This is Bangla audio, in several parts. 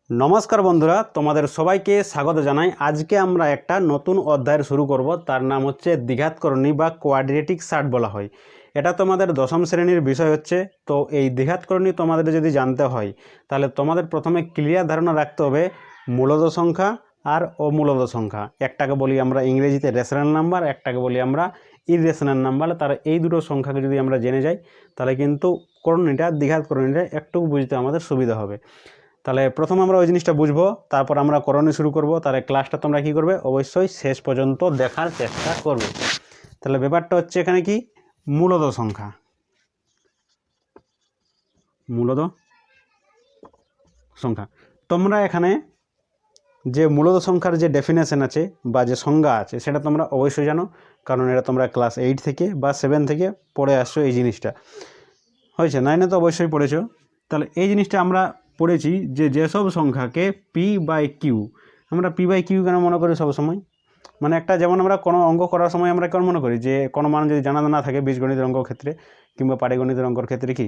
नमस्कार बंधुरा तुम्हारे सबाइके स्वागत जानाई। आज के आमरा एकटा नतून अध्याय शुरू करब, तार नाम होच्छे द्विघातकरणी बा कोয়াড্রেটিক सार्ट बला हय। এটা তোমাদের দশম শ্রেণীর বিষয় হচ্ছে। তো এই দ্বিঘাতকরণী তোমাদের যদি জানতে হয় তাহলে তোমাদের প্রথমে ক্লিয়ার ধারণা রাখতে হবে মূলদ সংখ্যা আর অমূলদ সংখ্যা। একটাকে বলি আমরা ইংরেজিতে রেশনাল নাম্বার, একটাকে বলি আমরা ইররেশনাল নাম্বার। তার এই দুটো সংখ্যাকে যদি আমরা জেনে যাই তাহলে কিন্তু করণীটা দ্বিঘাতকরণীটা একটু বুঝতে আমাদের সুবিধা হবে। তাহলে প্রথমে আমরা ওই জিনিসটা বুঝবো, তারপর আমরা করণী শুরু করব। তাহলে ক্লাসটা তোমরা কি করবে, অবশ্যই শেষ পর্যন্ত দেখার চেষ্টা করবে। তাহলে ব্যাপারটা হচ্ছে এখানে কি মূলদ সংখ্যা, মূলদ সংখ্যা। তোমরা এখানে যে মূলদ সংখ্যার যে ডেফিনেশন আছে বা যে সংজ্ঞা আছে সেটা তোমরা অবশ্যই জানো, কারণ এটা তোমরা ক্লাস 8 থেকে বা 7 থেকে পড়ে আসছো। এই জিনিসটা হয়েছে 9-এ তো অবশ্যই পড়েছো। তাহলে এই জিনিসটা আমরা পড়েছি যে যেসব সংখ্যাকে পি বাই কিউ, আমরা পি বাই কিউ কেন মনে করি সবসময়, মানে একটা যেমন আমরা কোনো অঙ্ক করার সময় আমরা কেমন মনে করি যে কোনো মান যদি জানা না থাকে বীজগণিতের অঙ্ক ক্ষেত্রে কিংবা পাটিগণিতের অঙ্কর ক্ষেত্রে কি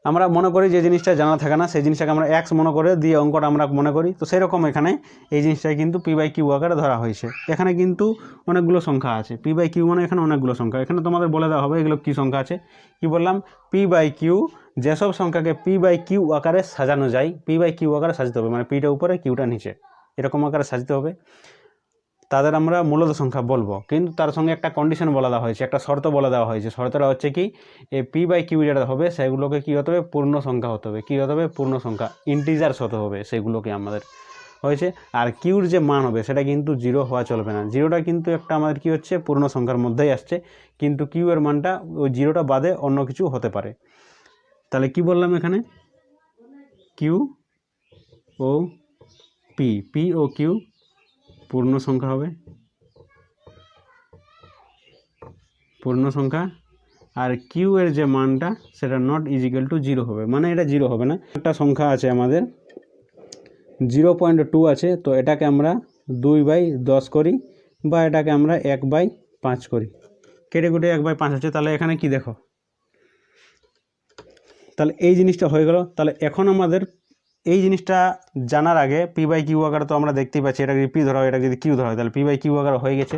আমরা মনে করি যে জিনিসটা জানা থাকে না সেই জিনিসটাকে আমরা এক্স মনে করে দিয়ে অঙ্কটা আমরা মনে করি। তো সেরকম এখানে এই জিনিসটাই কিন্তু পি বাই কিউ আকারে ধরা হয়েছে। এখানে কিন্তু অনেকগুলো সংখ্যা আছে, পি বাই কিউ মানে এখানে অনেকগুলো সংখ্যা। এখানে তোমাদের বলে দেওয়া হবে এগুলো কী সংখ্যা আছে। কি বললাম, পি বাই কিউ, যেসব সংখ্যাকে পি বাই কিউ আকারে সাজানো যায়, পি বাই কিউ আকারে সাজাতে হবে, মানে পিটা উপরে কিউটা নিচে এরকম আকারে সাজাতে হবে, তাদের আমরা মূলদ সংখ্যা বলবো। কিন্তু তার সঙ্গে একটা কন্ডিশন বলা দেওয়া হয়েছে, একটা শর্ত বলা দেওয়া হয়েছে। শর্তটা হচ্ছে কি, এই পি বাই কিউ যেটা হবে সেগুলোকে কী হতে হবে, পূর্ণ সংখ্যা হতে হবে। কী হতে হবে, পূর্ণ সংখ্যা, ইন্টিজার্স হতে হবে সেগুলোকে আমাদের হয়েছে। আর কিউর যে মান হবে সেটা কিন্তু জিরো হওয়া চলবে না। জিরোটা কিন্তু একটা আমাদের কী হচ্ছে, পূর্ণ সংখ্যার মধ্যেই আসছে, কিন্তু কিউ এর মানটা ওই জিরোটা বাদে অন্য কিছু হতে পারে। তাহলে কি বললাম এখানে, Q O P, P O Q পূর্ণ সংখ্যা হবে, পূর্ণ সংখ্যা। আর কিউ এর যে মানটা সেটা নট ইজিক্যাল টু জিরো হবে, মানে এটা জিরো হবে না। একটা সংখ্যা আছে আমাদের 0.2 আছে, তো এটাকে আমরা 2/10 করি বা এটাকে আমরা 1/5 করি, কেটে কুটে 1/5 হচ্ছে। তাহলে এখানে কি দেখো, তাহলে এই জিনিসটা হয়ে গেল। তাহলে এখন আমাদের এই জিনিসটা জানার আগে পি বাই কিউ আকার তো আমরা দেখতেই পাচ্ছি, এটা যদি পি ধরা হয় এটা যদি কিউ ধরা হয় তাহলে পি বাই কিউ আকার হয়ে গেছে।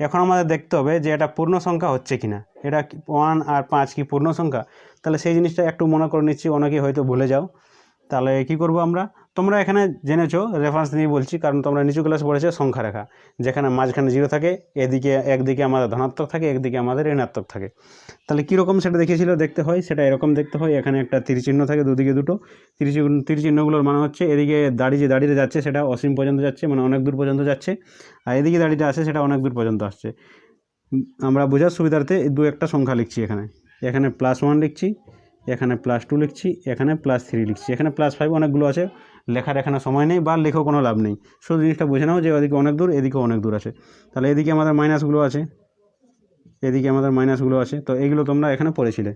এখন আমাদের দেখতে হবে যে এটা পূর্ণ সংখ্যা হচ্ছে কিনা, এটা 1 আর 5 কি পূর্ণ সংখ্যা। তাহলে সেই জিনিসটা একটু মনে করে নিচ্ছি, অনেকেই হয়তো ভুলে যাও। তাহলে কি করব আমরা, তোমরা এখানে জেনেছো, রেফারেন্স দিয়ে বলছি কারণ তোমরা নিচু ক্লাস পড়েছো সংখ্যা রেখা, যেখানে মাঝখানে জিরো থাকে, এদিকে একদিকে আমাদের ধনাত্মক থাকে, একদিকে আমাদের ঋণাত্মক থাকে। তাহলে কীরকম সেটা দেখিয়েছিল, দেখতে হয় সেটা এরকম দেখতে হয়। এখানে একটা তীরচিহ্ন থাকে, দুদিকে দুটো তীরচিহ্নগুলোর মানে হচ্ছে এদিকে দাড়িতে যাচ্ছে সেটা অসীম পর্যন্ত যাচ্ছে, মানে অনেক দূর পর্যন্ত যাচ্ছে, আর এদিকে দাড়িতে আসে সেটা অনেক দূর পর্যন্ত আসছে। আমরা বোঝার সুবিধার্থে দু একটা সংখ্যা লিখছি, এখানে এখানে +1 লিখছি, এখানে +2 লিখছি, এখানে +3 লিখছি, এখানে +5 অনেকগুলো আছে, লেখার এখানে সময় নেই বা লেখেও কোনো লাভ নেই। শুধু জিনিসটা বুঝে নাও যে ওদিকে অনেক দূর, এদিকে অনেক দূর আছে। তাহলে এদিকে আমাদের মাইনাসগুলো আছে, এদিকে আমাদের মাইনাসগুলো আছে, তো এইগুলো তোমরা এখানে পড়েছিলে।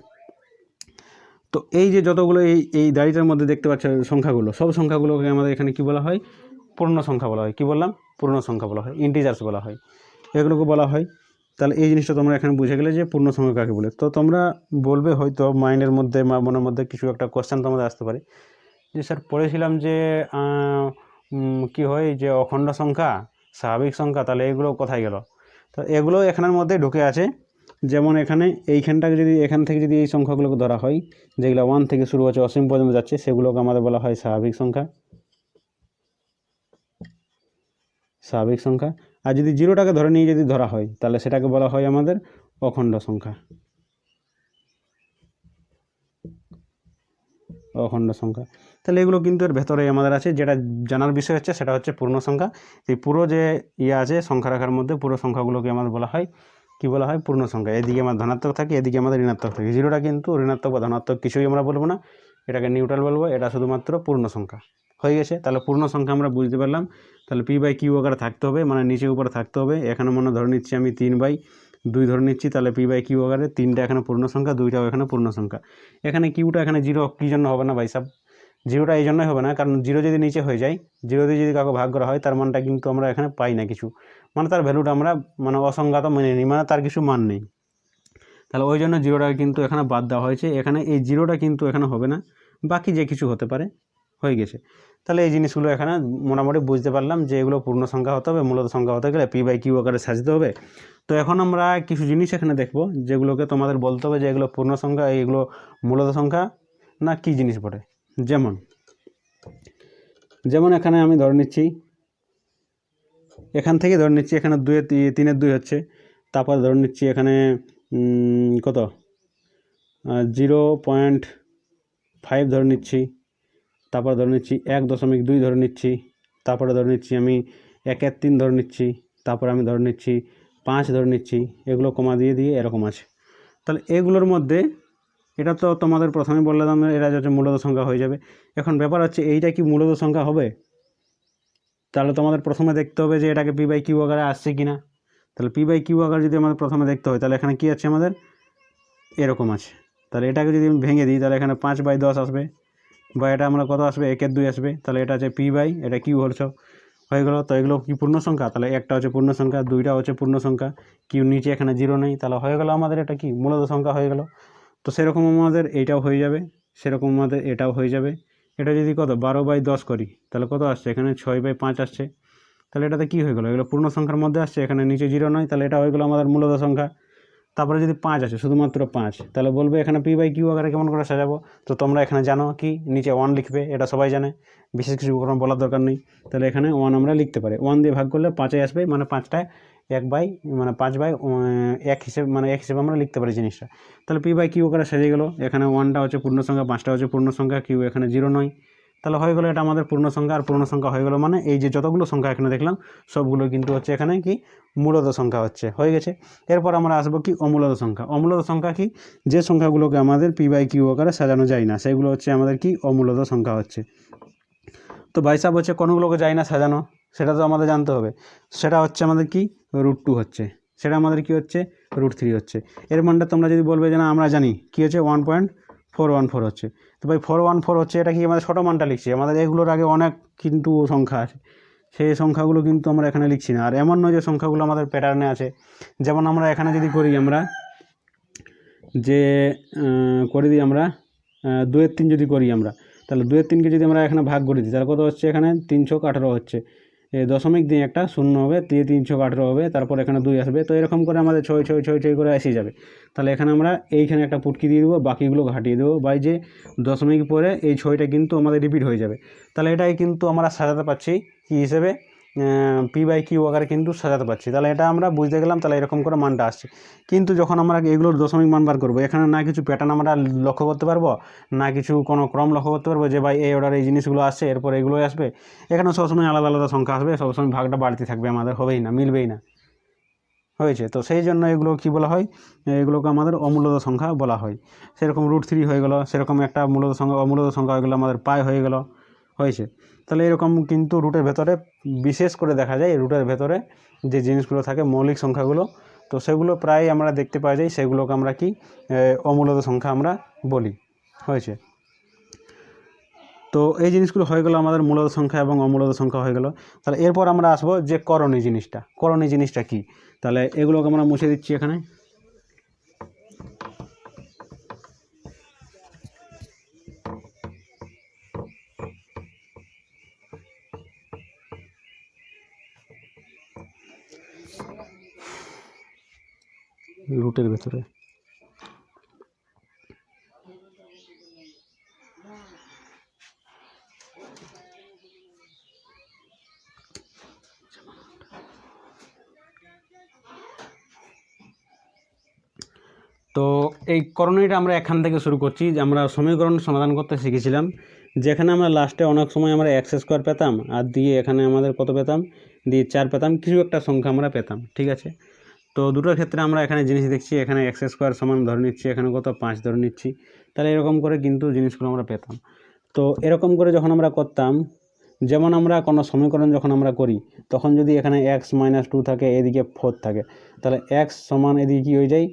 তো এই যে যতগুলো এই দাড়িটার মধ্যে দেখতে পাচ্ছ সংখ্যাগুলো, সব সংখ্যাগুলোকে আমাদের এখানে কি বলা হয়, পূর্ণ সংখ্যা বলা হয়। কি বললাম, পূর্ণ সংখ্যা বলা হয়, ইন্টিজার্স বলা হয়, এগুলোকে বলা হয়। তাহলে এই জিনিসটা তোমরা এখানে বুঝে গেলে যে পূর্ণ সংখ্যা কাকে বলে। তো তোমরা বলবে হয়তো মাইন্ডের মধ্যে বা মনের মধ্যে কিছু একটা কোশ্চেন তোমাদের আসতে পারে যে স্যার পড়েছিলাম যে কি হয় যে অখণ্ড সংখ্যা, স্বাভাবিক সংখ্যা, তাহলে এগুলো কোথায় গেল। তো এগুলো এখানের মধ্যে ঢুকে আছে। যেমন এখানে এইখানটাকে যদি এখান থেকে যদি এই সংখ্যাগুলোকে ধরা হয়, যেগুলো 1 থেকে শুরু হচ্ছে অসীম পর্যন্ত যাচ্ছে, সেগুলোকে আমাদের বলা হয় স্বাভাবিক সংখ্যা, স্বাভাবিক সংখ্যা। আর যদি জিরোটাকে ধরে নিয়ে যদি ধরা হয় তাহলে সেটাকে বলা হয় আমাদের অখণ্ড সংখ্যা, অখণ্ড সংখ্যা। তাহলে এগুলো কিন্তু এর ভেতরে আমাদের আছে। যেটা জানার বিষয় হচ্ছে সেটা হচ্ছে পূর্ণ সংখ্যা। এই পুরো যে আছে সংখ্যা রেখার মধ্যে পুরো সংখ্যাগুলোকে আমাদের বলা হয় কি, বলা হয় পূর্ণ সংখ্যা। এদিকে আমার ধনাত্মক থাকে, এদিকে আমাদের ঋণাত্মক থাকে। জিরোটা কিন্তু ঋণাত্মক বা ধনাত্মক কিছুই আমরা বলবো না, এটাকে নিউট্রাল বলবো, এটা শুধুমাত্র পূর্ণ সংখ্যা হয়ে গেছে। তাহলে পূর্ণ সংখ্যা আমরা বুঝতে পারলাম। তাহলে পি বাই কিউ আকারে থাকতে হবে, মানে নিচে উপরে থাকতে হবে। এখানে মনে ধরে নিচ্ছি আমি 3/2 ধরে নিচ্ছি, তাহলে পি বাই কিউ আকারে 3টা এখানে পূর্ণ সংখ্যা, 2টাও এখানে পূর্ণ সংখ্যা। এখানে কিউটা এখানে জিরো কী জন্য হবে না ভাই সাহেব, জিরোটা এই জন্যই হবে না কারণ জিরো যদি নিচে হয়ে যায়, জিরো দিয়ে যদি কাউকে ভাগ করা হয় তার মানটা কিন্তু আমরা এখানে পাই না কিছু, মানে তার ভ্যালুটা আমরা মানে অসংজ্ঞাত মেনে নিই, মানে তার কিছু মান নেই। তাহলে ওই জন্য জিরোটা কিন্তু এখানে বাদ দেওয়া হয়েছে। এখানে এই জিরোটা কিন্তু এখানে হবে না, বাকি যে কিছু হতে পারে হয়ে গেছে। তাহলে এই জিনিসগুলো এখানে মোটামুটি বুঝতে পারলাম যে এগুলো পূর্ণ সংখ্যা হতে হবে, মূলত সংখ্যা হতে গেলে p/q আকারে সাজাতে হবে। তো এখন আমরা কিছু জিনিস এখানে দেখব যেগুলোকে তোমাদের বলতে হবে যে এগুলো পূর্ণ সংখ্যা, এইগুলো মূলত সংখ্যা না কি জিনিস পড়ে। যেমন এখানে আমি ধরে নিচ্ছি, এখান থেকে ধরে নিচ্ছি এখানে 3-এর 2 হচ্ছে, তারপর ধরে নিচ্ছি এখানে কত 0.5 ধরে নিচ্ছি, তারপর ধরে নিচ্ছি 1.2 ধরে নিচ্ছি, তারপরে ধরে নিচ্ছি আমি 1/3 ধরে নিচ্ছি, তারপরে আমি ধরে নিচ্ছি 5 ধরে নিচ্ছি, এগুলো কমা দিয়ে এরকম আছে। তাহলে এগুলোর মধ্যে এটা তো তোমাদের প্রথমে বললাম এরা হচ্ছে মূলত সংখ্যা হয়ে যাবে। এখন ব্যাপার হচ্ছে এইটা কি মূলত সংখ্যা হবে, তাহলে তোমাদের প্রথমে দেখতে হবে যে এটাকে p/q আকারে আসছে কিনা। তাহলে p/q আকারে যদি আমাদের প্রথমে দেখতে হয় তাহলে এখানে কি আছে আমাদের এরকম আছে। তাহলে এটাকে যদি আমি ভেঙে দিই তাহলে এখানে 5/10 আসবে, বা এটা আমরা কত আসবে 1/2 আসবে। তাহলে এটা আছে এটা q হয়ে গেল। তো এগুলো কি পূর্ণ সংখ্যা, তাহলে একটা হচ্ছে পূর্ণ সংখ্যা, দুইটা হচ্ছে পূর্ণ সংখ্যা, কিউ নিচে এখানে 0 নেই, তাহলে হয়ে গেল আমাদের এটা কি মূলত সংখ্যা হয়ে গেল। তো সেরকম আমাদের এইটাও হয়ে যাবে, সেরকম আমাদের এটাও হয়ে যাবে। এটা যদি কত 12/10 করি তাহলে কত আসছে এখানে 6/5 আসছে। তাহলে এটাতে কী হয়ে গেলো, এগুলো পূর্ণ সংখ্যার মধ্যে আসছে, এখানে নিচে 0 নয়, তাহলে এটা হয়ে গেলো আমাদের মূলত সংখ্যা। তারপরে যদি 5 আছে, শুধুমাত্র 5, তাহলে বলবে এখানে p/q আকারে কেমন করে সাজাবো। তো তোমরা এখানে জানো কি নিচে 1 লিখবে, এটা সবাই জানে, বিশেষ কিছু কোনো বলার দরকার নেই। তাহলে এখানে 1 আমরা লিখতে পারি, 1 দিয়ে ভাগ করলে 5 আসবে, মানে 5টায় 5/1 হিসেবে, মানে 1 হিসেবে আমরা লিখতে পারি জিনিসটা। তাহলে p/q আকারে সাজিয়ে গেলো। এখানে 1টা হচ্ছে পূর্ণ সংখ্যা, 5টা হচ্ছে পূর্ণ সংখ্যা, q এখানে 0 নয়, তাহলে হয়ে গেলো এটা আমাদের পূর্ণ সংখ্যা। আর পূর্ণ সংখ্যা হয়ে গেলো মানে এই যে যতগুলো সংখ্যা এখানে দেখলাম সবগুলো কিন্তু হচ্ছে এখানে কি মূলত সংখ্যা হয়ে গেছে। এরপর আমরা আসবো কি অমূলত সংখ্যা। অমূলত সংখ্যা কি, যে সংখ্যাগুলোকে আমাদের p/q আকারে সাজানো যায় না সেগুলো হচ্ছে আমাদের কি অমূলত সংখ্যা হচ্ছে। তো ভাইসাব হচ্ছে কোনগুলোকে যায় না সাজানো, সেটা তো আমাদের জানতে হবে। সেটা হচ্ছে আমাদের কি √2 হচ্ছে, সেটা আমাদের কি হচ্ছে √3 হচ্ছে। এর মানটা তোমরা যদি বলবে যে না আমরা জানি কি হচ্ছে 1.414 হচ্ছে, তো ভাই 414 হচ্ছে, এটা কি আমাদের ছোটো মানটা লিখছি, আমাদের এগুলোর আগে অনেক কিন্তু সংখ্যা আছে, সেই সংখ্যাগুলো কিন্তু আমরা এখানে লিখছি না। আর এমন নয় যে সংখ্যাগুলো আমাদের প্যাটার্নে আছে। যেমন আমরা এখানে যদি করি, আমরা যে করে দিই আমরা 2-এর 3 যদি করি আমরা, তাহলে 2-এর 3কে যদি আমরা এখানে ভাগ করে দিই তাহলে কত হচ্ছে এখানে 318 হচ্ছে, দশমিক দিয়ে একটা 0 হবে, দিয়ে 318 হবে, তারপর এখানে 2 আসবে। তো এরকম করে আমাদের 6 করে এসে যাবে। তাহলে এখানে আমরা এইখানে একটা পুটকি দিয়ে দেবো, বাকিগুলো ঘাটিয়ে দেবো, বাই যে দশমিক পরে এই 6টা কিন্তু আমাদের রিপিট হয়ে যাবে। তাহলে এটাই কিন্তু আমরা সাজাতে পারছি কী হিসেবে p/q আকারে কিন্তু সাজাতে পারছি। তাহলে এটা আমরা বুঝতে গেলাম, তাহলে এরকম করে মানটা আসছে। কিন্তু যখন আমরা এগুলোর দশমিক মান বার করবো, এখানে না কিছু প্যাটার্ন আমরা লক্ষ্য করতে পারবো, না কিছু কোনো ক্রম লক্ষ্য করতে পারবো যে ভাই এই অর্ডারে এই জিনিসগুলো আসছে এরপর এগুলোই আসবে। এখানে সবসময় আলাদা আলাদা সংখ্যা আসবে, সবসময় ভাগটা বাড়তে থাকবে, আমাদের হবেই না, মিলবেই না, হয়েছে। তো সেই জন্য এগুলো কি বলা হয়, এগুলোকে আমাদের অমূলত সংখ্যা বলা হয়। সেরকম √3 হয়ে গেল, সেরকম একটা অমূলত সংখ্যা হয়ে গেলো আমাদের পাই হয়ে গেল, হয়েছে। তাহলে এরকম কিন্তু রুটের ভেতরে বিশেষ করে দেখা যায়, রুটের ভেতরে যে জিনিসগুলো থাকে মৌলিক সংখ্যাগুলো, তো সেগুলো প্রায় আমরা দেখতে পাওয়া যায়, সেগুলোকে আমরা কি অমূলত সংখ্যা আমরা বলি, হয়েছে। তো এই জিনিসগুলো হয়ে গেলো আমাদের মূলত সংখ্যা এবং অমূলত সংখ্যা হয়ে গেল। তাহলে এরপর আমরা আসবো যে করণী জিনিসটা কি। তাহলে এগুলোকে আমরা মুছে দিচ্ছি এখানে। রুটের ভেতরে তো এই করণীটা আমরা এখান থেকে শুরু করছি, যে আমরা সমীকরণ সমাধান করতে শিখেছিলাম, যেখানে আমরা লাস্টে অনেক সময় আমরা x² পেতাম, আর দিয়ে এখানে আমাদের কত পেতাম, দিয়ে 4 পেতাম, কিছু একটা সংখ্যা আমরা পেতাম, ঠিক আছে। তো দুটোর ক্ষেত্রে আমরা এখানে জিনিস দেখছি, এখানে x² সমান ধরে নিচ্ছি, এখানে কত 5 ধরে নিচ্ছি, তাহলে এরকম করে কিন্তু জিনিসগুলো আমরা পেতাম। তো এরকম করে যখন আমরা করতাম, যেমন আমরা কোনো সমীকরণ যখন আমরা করি, তখন যদি এখানে x-2 থাকে, এদিকে 4 থাকে, তাহলে x সমান এদিকে কী হয়ে যায়,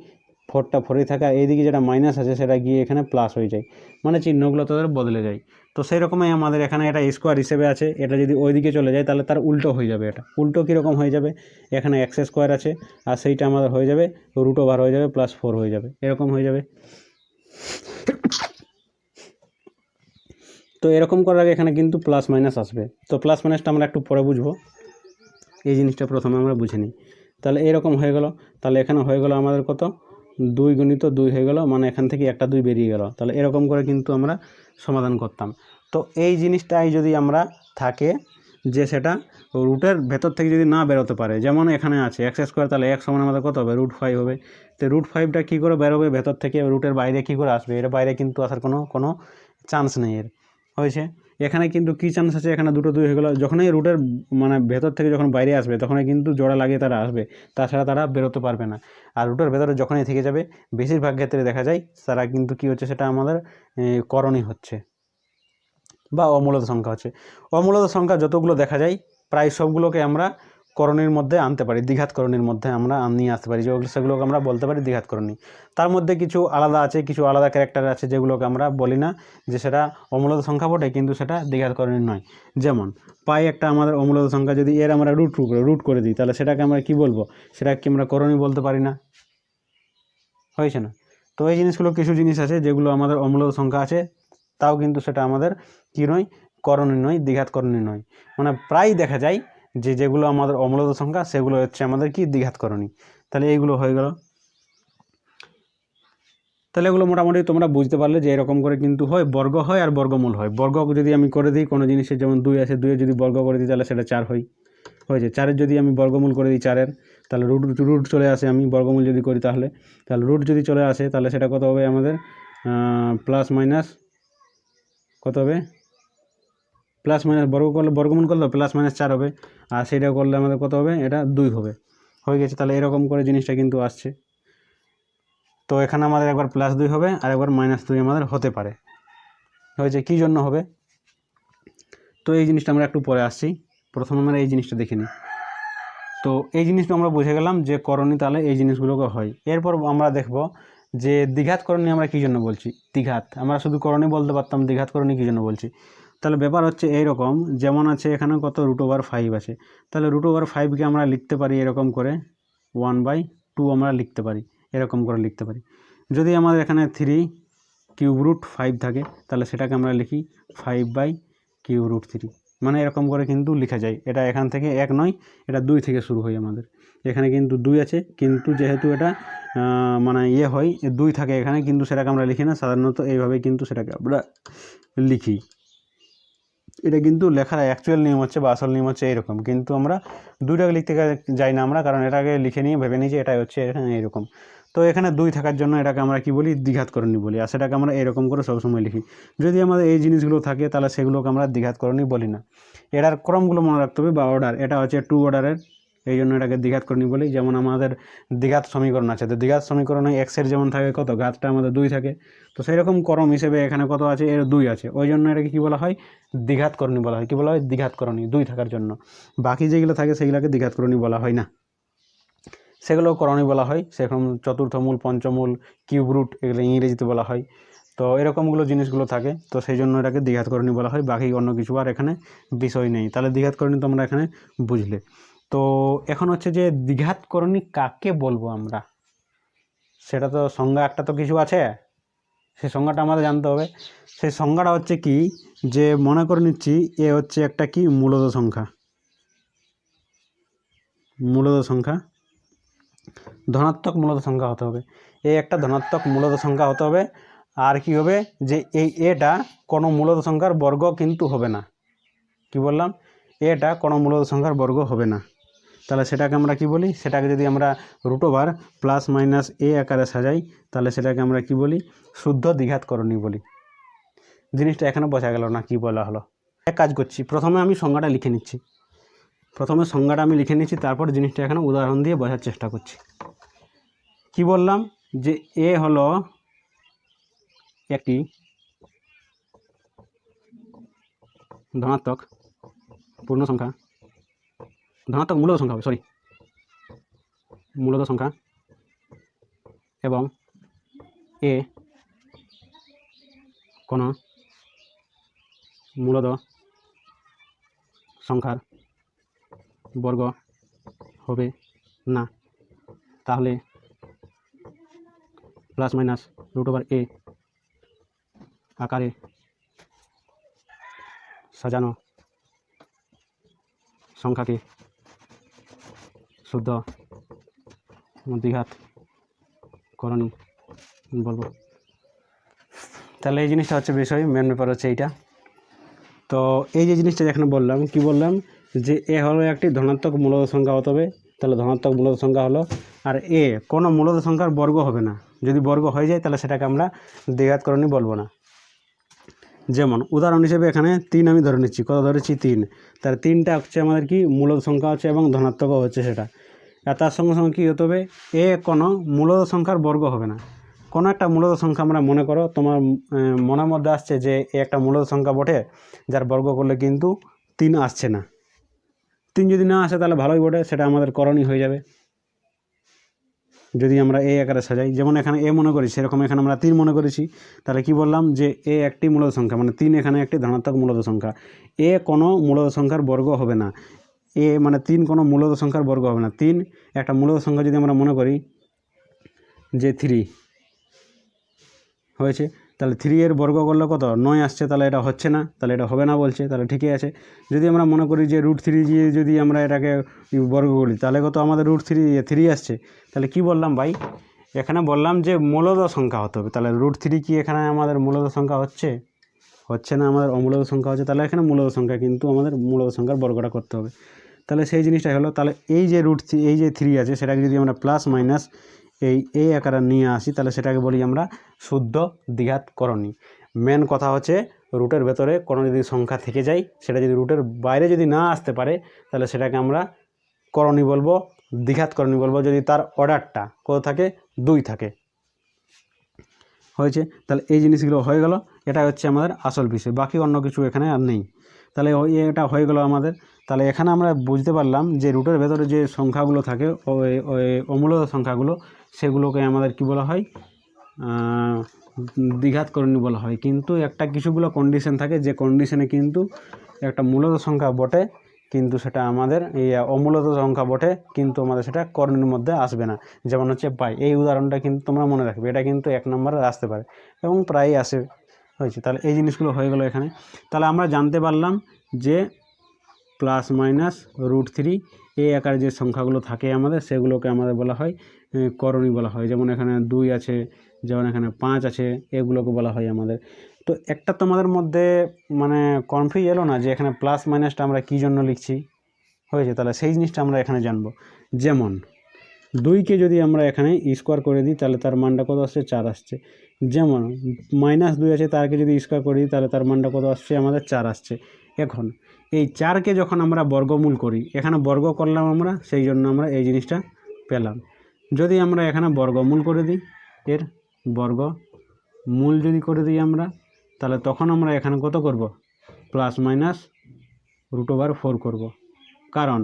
4টা 4ই থাকে, আর এইদিকে যেটা মাইনাস আছে সেটা গিয়ে এখানে প্লাস হয়ে যায়, মানে চিহ্নগুলো তাদের বদলে যায়। তো সেই রকমই আমাদের এখানে এটা স্কোয়ার হিসেবে আছে, এটা যদি ওইদিকে চলে যায় তাহলে তার উল্টো হয়ে যাবে। এটা উল্টো কীরকম হয়ে যাবে, এখানে x² আছে আর সেইটা আমাদের হয়ে যাবে √ওভার হয়ে যাবে, +4 হয়ে যাবে, এরকম হয়ে যাবে। তো এরকম করার আগে এখানে কিন্তু প্লাস মাইনাস আসবে। তো প্লাস মাইনাসটা আমরা একটু পরে বুঝবো, এই জিনিসটা প্রথমে আমরা বুঝে নিই। তাহলে এরকম হয়ে গেল, তাহলে এখানে হয়ে গেল আমাদের কত 2 গুণিত 2 হয়ে গেল, মানে এখান থেকে একটা 2 বেরিয়ে গেল। তাহলে এরকম করে কিন্তু আমরা সমাধান করতাম। তো এই জিনিসটাই যদি আমরা থাকে যে সেটা রুটের ভেতর থেকে যদি না বেরোতে পারে, যেমন এখানে আছে এক্স স্কোয়ার, তাহলে এক্স সমান আমাদের কত হবে √5 হবে। তো √5টা কী করে বেরোবে ভেতর থেকে, রুটের বাইরে কী করে আসবে, এর বাইরে কিন্তু আসার কোনো চান্স নেই এর, হয়েছে। এখানে কিন্তু কী চান্স আছে, এখানে দুটো 2 হয়ে গেলো, যখনই রুটের মানে ভেতর থেকে যখন বাইরে আসবে তখনই কিন্তু জোড়া লাগিয়ে তারা আসবে, তাছাড়া তারা বেরোতে পারবে না। আর রুটের ভেতরে যখনই থেকে যাবে বেশিরভাগ ক্ষেত্রে দেখা যায় তারা কিন্তু কী হচ্ছে, সেটা আমাদের করণী হচ্ছে বা অমূলত সংখ্যা হচ্ছে। অমূলত সংখ্যা যতগুলো দেখা যায় প্রায় সবগুলোকে আমরা করণীর মধ্যে আনতে পারি, দ্বিঘাত করণীর মধ্যে আমরা নিয়ে আসতে পারি, সেগুলোকে আমরা বলতে পারি দ্বিঘাত করণী। তার মধ্যে কিছু আলাদা আছে, কিছু আলাদা ক্যারেক্টার আছে যেগুলোকে আমরা বলি না যে সেটা অমূলত সংখ্যা বটে কিন্তু সেটা দ্বিঘাত করণী নয়। যেমন পাই একটা আমাদের অমূলত সংখ্যা, যদি এর আমরা রুট করে দিই তাহলে সেটাকে আমরা কি বলবো, সেটাকে আমরা করণী বলতে পারি না, হয়েছে না। তো এই জিনিসগুলো কিছু জিনিস আছে যেগুলো আমাদের অমূলত সংখ্যা আছে, তাও কিন্তু সেটা আমাদের কী নয়, করণী নয়, দ্বিঘাত করণী নয়। মানে প্রায় দেখা যায় যে যেগুলো আমাদের অমূলত সংখ্যা সেগুলো হচ্ছে আমাদের কি দ্বিঘাত করণী। তাহলে এইগুলো হয়ে গেল। তাহলে এগুলো মোটামুটি তোমরা বুঝতে পারলে যে এরকম করে কিন্তু হয়, বর্গ হয় আর বর্গমূল হয়। বর্গ যদি আমি করে দিই কোনো জিনিসের, যেমন 2 আছে, 2 যদি বর্গ করে দিই তাহলে সেটা 4 হয়, হয়েছে। 4-এর যদি আমি বর্গমূল করে দিই 4-এর, তাহলে রুট চলে আসে, আমি বর্গমূল যদি করি তাহলে রুট যদি চলে আসে তাহলে সেটা কত হবে আমাদের প্লাস মাইনাস কত হবে, প্লাস মাইনাস বর্গমূল করলে প্লাস মাইনাস 4 হবে, আর সেটা করলে আমাদের কত হবে, এটা 2 হবে, হয়ে গেছে। তাহলে এরকম করে জিনিসটা কিন্তু আসছে। তো এখানে আমাদের একবার +2 হবে আর একবার -2 আমাদের হতে পারে, হয়েছে। কী জন্য হবে, তো এই জিনিসটা আমরা একটু পরে আসছি, প্রথমে আমরা এই জিনিসটা দেখে নিই। তো এই জিনিসটা আমরা বুঝে গেলাম যে করণী তাহলে এই জিনিসগুলোকে হয়। এরপর আমরা দেখব যে দ্বিঘাত করণী আমরা কী জন্য বলছি। দ্বিঘাত আমরা শুধু করণী বলতে পারতাম, দ্বিঘাত করণী কী জন্য বলছি। তাহলে ব্যাপার হচ্ছে এইরকম, যেমন আছে এখানে কত √5 আছে, তাহলে √5কে আমরা লিখতে পারি এরকম করে 1/2 আমরা লিখতে পারি, এরকম করে লিখতে পারি। যদি আমাদের এখানে 3³ √5 থাকে তাহলে সেটাকে আমরা লিখি 5/3, মানে এরকম করে কিন্তু লেখা যায়। এটা এখান থেকে 1 নয়, এটা 2 থেকে শুরু হয় আমাদের। এখানে কিন্তু 2 আছে, কিন্তু যেহেতু এটা মানে হয় 2 থাকে এখানে, কিন্তু সেটাকে আমরা লিখি না, সাধারণত এইভাবে কিন্তু সেটাকে আমরা লিখি। এটা কিন্তু লেখার অ্যাকচুয়াল নিয়ম হচ্ছে বা আসল নিয়ম হচ্ছে এরকম, কিন্তু আমরা 2টাকে লিখতে যাই না আমরা, কারণ এটাকে লিখে নিয়ে ভেবে নিই যে এটাই হচ্ছে এরকম। তো এখানে 2 থাকার জন্য এটাকে আমরা কি বলি, দ্বিঘাত করণী বলি, আর সেটাকে আমরা এরকম করে সবসময় লিখি। যদি আমাদের এই জিনিসগুলো থাকে তাহলে সেগুলোকে আমরা দ্বিঘাত করণী বলি না। এটার ক্রমগুলো মনে রাখতে হবে বা অর্ডার, এটা হচ্ছে 2 অর্ডারের, এই জন্য এটাকে দ্বিঘাত করণী বলি। যেমন আমাদের দ্বিঘাত সমীকরণ আছে, তো দ্বিঘাত সমীকরণে এক্সের যেমন থাকে কত, ঘাতটা আমাদের 2 থাকে, তো সেই রকম ক্রম হিসেবে এখানে কত আছে, এর 2 আছে, ওই জন্য এটাকে কী বলা হয়, দ্বিঘাত করণী বলা হয়। কী বলা হয়, দ্বিঘাত করণী, 2 থাকার জন্য। বাকি যেগুলো থাকে সেগুলোকে দ্বিঘাত করণী বলা হয় না, সেগুলো করণী বলা হয়। সেরকম চতুর্থমূল, পঞ্চমূল, কিউব রুট, এগুলো ইংরেজিতে বলা হয়। তো এরকমগুলো জিনিসগুলো থাকে, তো সেই জন্য এটাকে দ্বিঘাত করণী বলা হয়, বাকি অন্য কিছু আর এখানে বিষয় নেই। তাহলে দ্বিঘাত করণী তোমরা এখানে বুঝলে। তো এখন হচ্ছে যে দ্বিঘাত করণী কাকে বলবো আমরা, সেটা তো সংজ্ঞা একটা তো কিছু আছে, সেই সংজ্ঞাটা আমাদের জানতে হবে। সেই সংজ্ঞাটা হচ্ছে কি, যে মনে করে নিচ্ছি এ হচ্ছে একটা কি মূলদ সংখ্যা, মূলদ সংখ্যা, ধনাত্মক মূলদ সংখ্যা হতে হবে। এই একটা ধনাত্মক মূলদ সংখ্যা হতে হবে। আর কি হবে, যে এটা কোনো মূলদ সংখ্যার বর্গ কিন্তু হবে না। কি বললাম, এটা কোনো মূলদ সংখ্যার বর্গ হবে না। তাহলে সেটাকে আমরা কি বলি, সেটাকে যদি আমরা √+- আকারে সাজাই তাহলে সেটাকে আমরা কি বলি, শুদ্ধ দ্বিঘাত করণী বলি। জিনিসটা এখানে বোঝা গেল না কি বলা হলো। এক কাজ করছি, প্রথমে আমি সংজ্ঞাটা লিখে নিচ্ছি, তারপর জিনিসটা এখানে উদাহরণ দিয়ে বোঝার চেষ্টা করছি। কি বললাম, যে এ হলো একটি ধনাত্মক পূর্ণ সংখ্যা, ধনাত্মক মূলদ সংখ্যা হবে, মূলদ সংখ্যা, এবং এ কোনো মূলদ সংখ্যার বর্গ হবে না। তাহলে +- √a আকারে সাজানো সংখ্যাকে শুদ্ধ দ্বিঘাত করণী বলবো। তাহলে এই জিনিসটা হচ্ছে বিষয়, মেন ব্যাপার হচ্ছে এইটা। তো এই যে জিনিসটা যেখানে বললাম, কি বললাম যে এ হলো একটি ধনাত্মক মূলদ সংখ্যা হতে হবে, তাহলে ধনাত্মক মূলদ সংখ্যা হলো। আর এ কোনো মূলদ সংখ্যার বর্গ হবে না, যদি বর্গ হয়ে যায় তাহলে সেটাকে আমরা দ্বিঘাত করণী বলবো না। যেমন উদাহরণ হিসেবে এখানে 3 আমি ধরে নিচ্ছি, কত ধরেছি 3, তার 3টা হচ্ছে আমাদের কি মূলদ সংখ্যা হচ্ছে এবং ধনাত্মকও হচ্ছে সেটা। আর তার সঙ্গে সঙ্গে কী হতে হবে, এ কোনো মূলদ সংখ্যার বর্গ হবে না। কোনো একটা মূলদ সংখ্যা আমরা মনে করো তোমার মনের মধ্যে আসছে যে এ একটা মূলদ সংখ্যা বটে, যার বর্গ করলে কিন্তু 3 আসছে না। 3 যদি না আসে তাহলে ভালোই বটে, সেটা আমাদের করণীয় হয়ে যাবে যদি আমরা এ আকারে সাজাই। যেমন এখানে এ মনে করি, সেরকম এখানে আমরা 3 মনে করেছি, তাহলে কি বললাম যে এ একটি মূলদ সংখ্যা, মানে 3 এখানে একটি ধনাত্মক মূলদ সংখ্যা। এ কোনো মূলদ সংখ্যার বর্গ হবে না, এ মানে 3 কোনো মূলদ সংখ্যার বর্গ হবে না। 3 একটা মূলদ সংখ্যা যদি আমরা মনে করি যে 3 হয়েছে, তাহলে 3 এর বর্গ করলে কত 9 আসছে, তাহলে এটা হচ্ছে না, তাহলে এটা হবে না বলছে, তাহলে ঠিকই আছে। যদি আমরা মনে করি যে √3 দিয়ে যদি আমরা এটাকে বর্গ করি তাহলে কত আমাদের √3 আসছে, তাহলে কি বললাম ভাই, এখানে বললাম যে মূলদ সংখ্যা হতে হবে। তাহলে √3 কি এখানে আমাদের মূলদ সংখ্যা হচ্ছে না, আমাদের অমূলদ সংখ্যা হচ্ছে, তাহলে এখানে মূলদ সংখ্যা কিন্তু আমাদের মূলদ সংখ্যার বর্গটা করতে হবে। তাহলে সেই জিনিসটাই হলো। তাহলে এই যে এই যে 3 আছে সেটাকে যদি আমরা প্লাস মাইনাস এই আকারে নিয়ে আসি, তাহলে সেটাকে বলি আমরা শুদ্ধ দ্বিঘাত করণী। মেন কথা হচ্ছে রুটের ভেতরে কোনো যদি সংখ্যা থেকে যায়, সেটা যদি রুটের বাইরে যদি না আসতে পারে, তাহলে সেটাকে আমরা করণী বলবো, দ্বিঘাত করণী বলবো, যদি তার অর্ডারটা কত থাকে 2 থাকে। হয়েছে, তাহলে এই জিনিসগুলো হয়ে গেল, এটা হচ্ছে আমাদের আসল বিষয়, বাকি অন্য কিছু এখানে আর নেই। তাহলে এটা হয়ে গেল আমাদের। তাহলে এখানে আমরা বুঝতে পারলাম যে রুটের ভেতরে যে সংখ্যাগুলো থাকে, ওই অমূলদ সংখ্যাগুলো, সেগুলোকে আমাদের কি বলা হয়, দ্বিঘাত করণী বলা হয়। কিন্তু একটা কিছুগুলো কন্ডিশন থাকে, যে কন্ডিশনে কিন্তু একটা মূলদ সংখ্যা বটে, কিন্তু সেটা আমাদের এই অমূলদ সংখ্যা বটে, কিন্তু আমাদের সেটা করণীর মধ্যে আসবে না। যেমন হচ্ছে পাই, এই উদাহরণটা কিন্তু তোমরা মনে রাখবে, এটা কিন্তু 1 নম্বরে আসতে পারে এবং প্রায়ই আসে। হয়েছে, তাহলে এই জিনিসগুলো হয়ে গেল এখানে। তাহলে আমরা জানতে পারলাম যে প্লাস মাইনাস √3 এই আকারে যে সংখ্যাগুলো থাকে আমাদের, সেগুলোকে আমাদের বলা হয় করণী বলা হয়। যেমন এখানে 2 আছে, যেমন এখানে 5 আছে, এগুলোকে বলা হয় আমাদের। তো একটা তোমাদের মধ্যে মানে কনফিউজ এলো না যে এখানে প্লাস মাইনাসটা আমরা কী জন্য লিখছি? হয়েছে, তাহলে সেই জিনিসটা আমরা এখানে জানবো। যেমন 2কে যদি আমরা এখানে স্কোয়ার করে দিই, তাহলে তার মানটা কত আসছে 4 আসছে। যেমন -2 আছে, তারকে যদি স্কোয়ার করে দিই, তাহলে তার মানটা কত আসছে আমাদের 4 আসছে। এখন এই 4কে যখন আমরা বর্গমূল করি, এখানে বর্গ করলাম আমরা, সেই জন্য আমরা এই জিনিসটা পেলাম। যদি আমরা এখানে বর্গমূল করে দিই, এর বর্গমূল যদি করে দিই আমরা, তাহলে তখন আমরা এখানে কত করব, প্লাস মাইনাস √4 করব। কারণ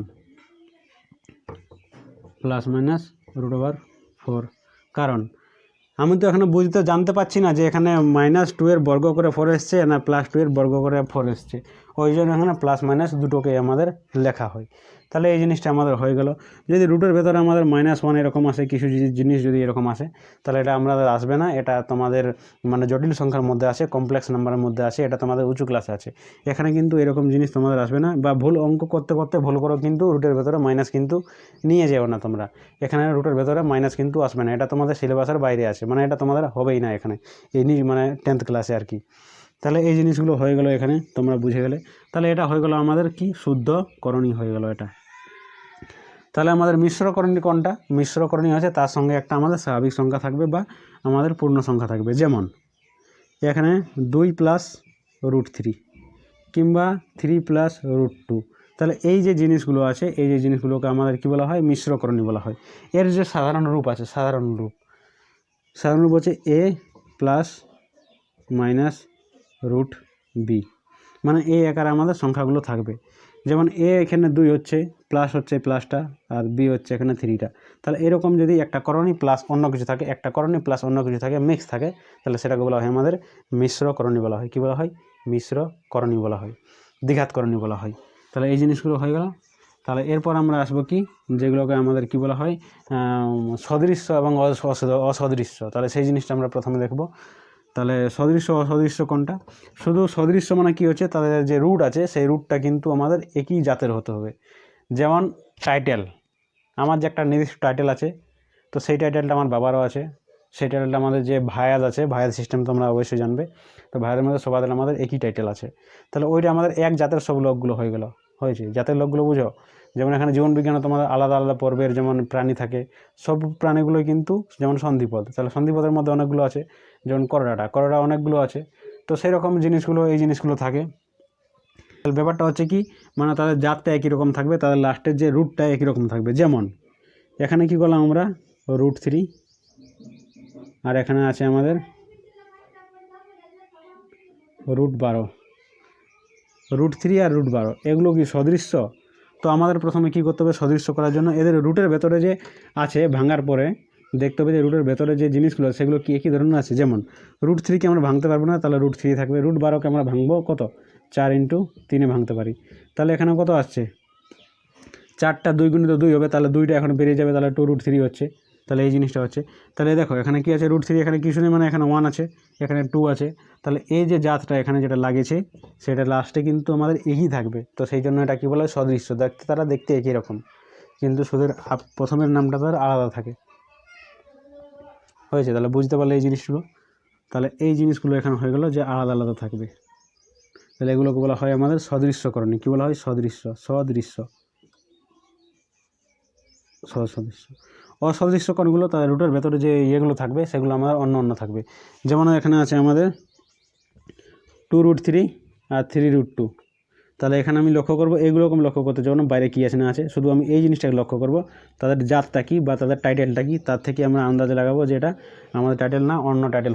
প্লাস মাইনাস √4, কারণ আমি তো এখানে বুঝতে জানতে পারছি না যে এখানে -2 এর বর্গ করে 4 এসছে না +2 এর বর্গ করে 4 এসছে, ওই জন্য এখানে প্লাস মাইনাস দুটোকেই আমাদের লেখা হয়। তাহলে এই জিনিসটা আমাদের হয়ে গেল। যদি রুটের ভেতরে আমাদের -1 এরকম আসে, কিছু জিনিস যদি এরকম আসে, তাহলে এটা আমাদের আসবে না, এটা তোমাদের মানে জটিল সংখ্যার মধ্যে আসে, কমপ্লেক্স নাম্বারের মধ্যে আসে, এটা তোমাদের উঁচু ক্লাসে আছে। এখানে কিন্তু এরকম জিনিস তোমাদের আসবে না, বা ভুল অঙ্ক করতে করতে ভুল করো কিন্তু রুটের ভেতরে মাইনাস কিন্তু নিয়ে যেও না তোমরা। এখানে রুটের ভেতরে মাইনাস কিন্তু আসবে না, এটা তোমাদের সিলেবাসের বাইরে আছে, মানে এটা তোমাদের হবেই না এখানে, এই মানে 10th ক্লাসে আর কি। তাহলে এই জিনিসগুলো হয়ে গেল এখানে, তোমরা বুঝে গেলে। তাহলে এটা হয়ে গেল আমাদের কি শুদ্ধ করণী হয়ে গেল এটা। তাহলে আমাদের মিশ্র করণী কোনটা? মিশ্র করণী আছে, তার সঙ্গে একটা আমাদের স্বাভাবিক সংখ্যা থাকবে বা আমাদের পূর্ণ সংখ্যা থাকবে। যেমন এখানে 2 + √3 কিংবা 3 + √2। তাহলে এই যে জিনিসগুলো আছে, এই যে জিনিসগুলোকে আমাদের কি বলা হয়, মিশ্র করণী বলা হয়। এর যে সাধারণ রূপ আছে, সাধারণ রূপ হচ্ছে a + -√b, মানে এই আকারে আমাদের সংখ্যাগুলো থাকবে। যেমন a এখানে 2 হচ্ছে, প্লাস হচ্ছে প্লাসটা, আর b হচ্ছে এখানে 3টা। তাহলে এরকম যদি একটা করণী প্লাস অন্য কিছু থাকে, একটা করণী প্লাস অন্য কিছু থাকে, মিক্স থাকে, তাহলে সেটাকে বলা হয় আমাদের মিশ্র করণী বলা হয়। কি বলা হয়? মিশ্র করণী বলা হয়, দ্বিঘাত করণী বলা হয়। তাহলে এই জিনিসগুলো হয়ে গেল। তাহলে এরপর আমরা আসবো কি, যেগুলোকে আমাদের কি বলা হয়, সদৃশ্য এবং অসদৃশ্য। তাহলে সেই জিনিসটা আমরা প্রথমে দেখব। তাহলে সদৃশ্য অসদৃশ্য কোনটা? শুধু সদৃশ্য মানে কি হচ্ছে, তাদের যে রুট আছে সেই রুটটা কিন্তু আমাদের একই জাতের হতে হবে। যেমন টাইটেল, আমার যে একটা নির্দিষ্ট টাইটেল আছে, তো সেই টাইটেলটা আমার বাবারও আছে, সেই টাইটেলটা আমাদের যে ভায়াজ আছে, ভায়াজ সিস্টেম তোমরা অবশ্যই জানবে, তো ভায়াজের মধ্যে সবাদের আমাদের একই টাইটেল আছে, তাহলে ওইটা আমাদের এক জাতের সব লোকগুলো হয়ে গেল, হয়েছে জাতের লোকগুলো বুঝো। যেমন এখানে জীবনবিজ্ঞানে তোমাদের আলাদা আলাদা পর্বের যেমন প্রাণী থাকে, সব প্রাণীগুলো কিন্তু যেমন সন্ধিপদ, তাহলে সন্ধিপদের মধ্যে অনেকগুলো আছে, যেমন করোডা অনেকগুলো আছে, তো সেই রকম জিনিসগুলো এই জিনিসগুলো থাকে। ব্যাপারটা হচ্ছে কি, মানে তাদের জাতটা একই রকম থাকবে, তাদের লাস্টের যে রুটটা একই রকম থাকবে। যেমন এখানে কি করলাম আমরা, √3, আর এখানে আছে আমাদের √12, √3 আর √12, এগুলো কি সদৃশ্য? তো আমাদের প্রথমে কি করতে হবে, সদৃশ্য করার জন্য এদের রুটের ভেতরে যে আছে ভাঙার পরে দেখতে হবে যে রুটের ভেতরে যে জিনিসগুলো সেগুলো কি একই ধরনের আছে। যেমন √3 কে আমরা ভাঙতে পারবো না, তাহলে √3 থাকবে। √12 কে আমরা ভাঙবো কত, 4 × 3 ভাঙতে পারি, তাহলে এখানে কত আসছে, 4টা 2 × 2 হবে, তাহলে 2টা এখন বেরিয়ে যাবে, তাহলে 2√3 হচ্ছে, তাহলে এই জিনিসটা হচ্ছে। তাহলে দেখো এখানে কি আছে, √3, এখানে কিছু নেই, মানে এখানে 1 আছে, এখানে 2 আছে, তাহলে এই যে জাতটা এখানে যেটা লাগেছে সেটা লাস্টে কিন্তু আমাদের একই থাকবে, তো সেই জন্য এটা কী বলা হয়, সদৃশ্য। তারা দেখতে একই রকম, কিন্তু শুধু প্রথমের নামটা তার আলাদা থাকে, হয়েছে? তাহলে বুঝতে পারলে এই জিনিসগুলো, তাহলে এই জিনিসগুলো এখানে হয়ে গেল যে আলাদা আলাদা থাকবে, তাহলে এগুলোকে বলা হয় আমাদের সদৃশ্যকরণী। কী বলা হয়, সদৃশ্য। অসদৃশ্যকরণগুলো তার রুটের ভেতরে যে ইয়েগুলো থাকবে সেগুলো আমাদের অন্য অন্য থাকবে। যেমন এখানে আছে আমাদের 2√3 আর 3√2, তাহলে এখানে আমি লক্ষ্য করব, এগুলোকে আমি লক্ষ্য করতে যাবো না বাইরে কী আছে না আছে, শুধু আমি এই জিনিসটাকে লক্ষ্য করব, তাদের জাতটা কী বা তাদের টাইটেলটা কী, তার থেকে আমরা আন্দাজে লাগাবো যে এটা আমাদের টাইটেল না অন্য টাইটেল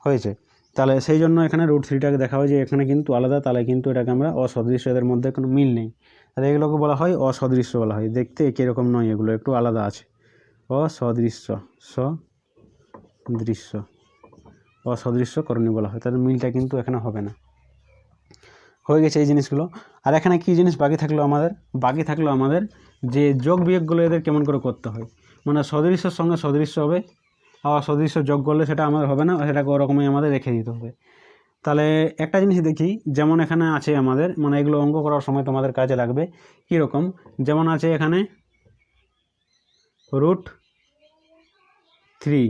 হয়েছে। তাহলে সেই জন্য এখানে √3টাকে দেখা হয় যে এখানে কিন্তু আলাদা, তাহলে কিন্তু এটাকে আমরা অসদৃশ্য, এদের মধ্যে কোনো মিল নেই, তাহলে এগুলোকে বলা হয় অসদৃশ্য বলা হয়। দেখতে একই রকম নয়, এগুলো একটু আলাদা আছে, অসদৃশ্যকরণী বলা হয়, তাদের মিলটা কিন্তু এখানে হবে না। হয়ে গেছে এই জিনিসগুলো। আর এখানে কী জিনিস বাকি থাকলো আমাদের, যে যোগ বিয়োগগুলো এদের কেমন করে করতে হয়, মানে সদৃশ্যর সঙ্গে সদৃশ্য হবে, আর সদৃশ্য যোগ করলে সেটা আমাদের হবে না, সেটাকে ওরকমই আমাদের রেখে দিতে হবে। তাহলে একটা জিনিস দেখি, যেমন এখানে আছে আমাদের, মানে এগুলো অঙ্ক করার সময় তোমাদের কাজে লাগবে, কীরকম, যেমন আছে এখানে √3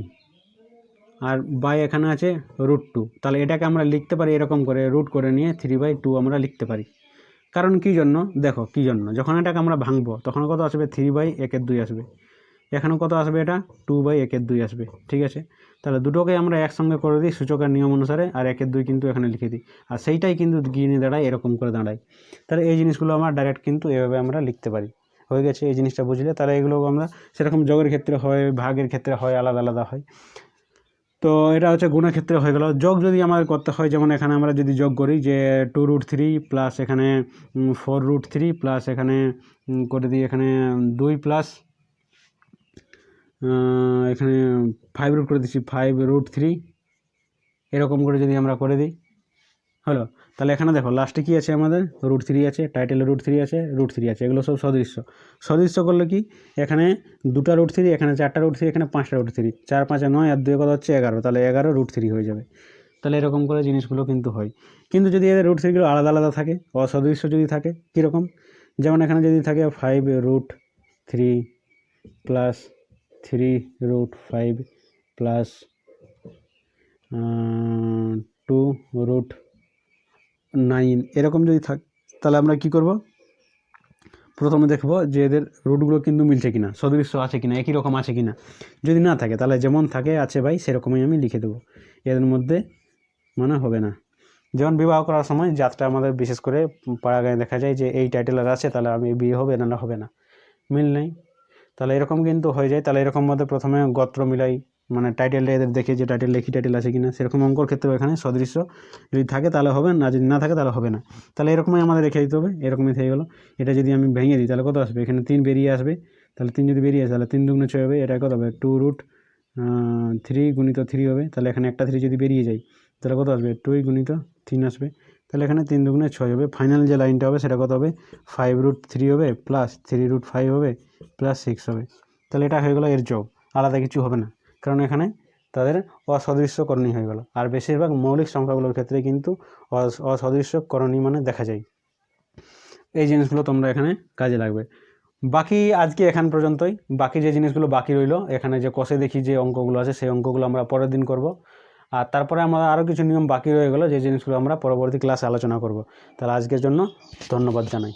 আর বাই এখানে আছে √2, তাহলে এটাকে আমরা লিখতে পারি এরকম করে, রুট করে নিয়ে 3/2 আমরা লিখতে পারি। কারণ কী জন্য, দেখো কী জন্য, যখন এটাকে আমরা ভাঙবো তখন কত আসবে, 3/1/2 আসবে, এখানেও কত আসবে, এটা 2/1/2 আসবে, ঠিক আছে? তাহলে দুটোকে আমরা একসঙ্গে করে দিই সূচকের নিয়ম অনুসারে, আর 1/2 কিন্তু এখানে লিখে দিই, আর সেইটাই কিন্তু গিয়ে দাঁড়ায় এরকম করে দাঁড়ায়। তাহলে এই জিনিসগুলো আমরা ডাইরেক্ট কিন্তু এভাবে আমরা লিখতে পারি। হয়ে গেছে এই জিনিসটা বুঝলে, তাহলে এগুলো আমরা সেরকম যোগের ক্ষেত্রে হয়, ভাগের ক্ষেত্রে হয়, আলাদা আলাদা হয়। তো এটা হচ্ছে গুণের ক্ষেত্রে হয়ে গেল। যোগ যদি আমাদের করতে হয়, যেমন এখানে আমরা যদি যোগ করি যে 2√3 প্লাস এখানে 4√3 প্লাস এখানে করে দিই এখানে 2 প্লাস এখানে 5 করে দিচ্ছি 5√3, এরকম করে যদি আমরা করে দিই হলো, তাহলে এখানে দেখো লাস্টে কী আছে আমাদের, √3 আছে, টাইটেলে √3 আছে, √3 আছে, এগুলো সব সদৃশ্য করলে কি, এখানে 2টা √3, এখানে 4টা √3, এখানে 5টা √3, 4 5 9 আর 2 কত হচ্ছে 11, তাহলে 11 √3 হয়ে যাবে। তাহলে এরকম করে জিনিসগুলো কিন্তু হয়। কিন্তু যদি এদের √3গুলো আলাদা আলাদা থাকে, অসদৃশ্য যদি থাকে, কীরকম, যেমন এখানে যদি থাকে 5√3 প্লাস 3√5 প্লাস 2√9, এরকম যদি থাকে, তাহলে আমরা কি করব, প্রথমে দেখব যে এদের রুটগুলো কিন্তু মিলছে কিনা, সদৃশ্য আছে কিনা, একই রকম আছে কিনা। যদি না থাকে তাহলে যেমন থাকে আছে ভাই সেরকমই আমি লিখে দেবো, এদের মধ্যে মানে হবে না। যেমন বিবাহ করার সময় জাতটা আমাদের বিশেষ করে পাড়া গায়ে দেখা যায় যে এই টাইটেলের আছে, তাহলে আমি বিয়ে হবে না হবে না, মিল নেই, তাহলে এরকম কিন্তু হয়ে যায়। তাহলে এরকম মধ্যে প্রথমে গোত্র মিলাই, মানে টাইটেলটা এদের দেখে যে টাইটেল লেখি টাইটেল আছে কিনা, সেরকম অঙ্কর ক্ষেত্রে এখানে সদৃশ্য যদি থাকে তাহলে হবে না, যদি না থাকে তাহলে হবে না। তাহলে এরকমই আমাদের রেখে দিতে হবে, এরকমই থেকে গেলো। এটা যদি আমি ভেঙে দিই তাহলে কত আসবে, এখানে 3 বেরিয়ে আসবে, তাহলে 3 যদি বেরিয়ে আসে তাহলে 3 দুগুণে 6 হবে, এটা কত হবে 2√3 গুণিত 3 হবে, তাহলে এখানে একটা 3 যদি বেরিয়ে যায় তাহলে কত আসবে 2 গুণিত 3 আসবে, তাহলে এখানে 3 দুগুণে 6 হবে। ফাইনাল যে লাইনটা হবে সেটা কত হবে, 5√3 হবে প্লাস 3√5 হবে প্লাস 6 হবে। তাহলে এটা হয়ে গেলো এর যোগ, আলাদা কিছু হবে না, কারণ এখানে তাদের অসদৃশ্যকরণী হয়ে গেল। আর বেশিরভাগ মৌলিক সংখ্যাগুলোর ক্ষেত্রে কিন্তু অসদৃশ্যকরণী মানে দেখা যায়। এই জিনিসগুলো তোমরা এখানে কাজে লাগবে। বাকি আজকে এখান পর্যন্তই। বাকি যে জিনিসগুলো বাকি রইলো, এখানে যে কষে দেখি যে অঙ্কগুলো আছে সেই অঙ্কগুলো আমরা পরের দিন করব। আর তারপরে আমরা আরও কিছু নিয়ম বাকি রয়ে গেলো যে জিনিসগুলো আমরা পরবর্তী ক্লাসে আলোচনা করব। তাহলে আজকের জন্য ধন্যবাদ জানাই।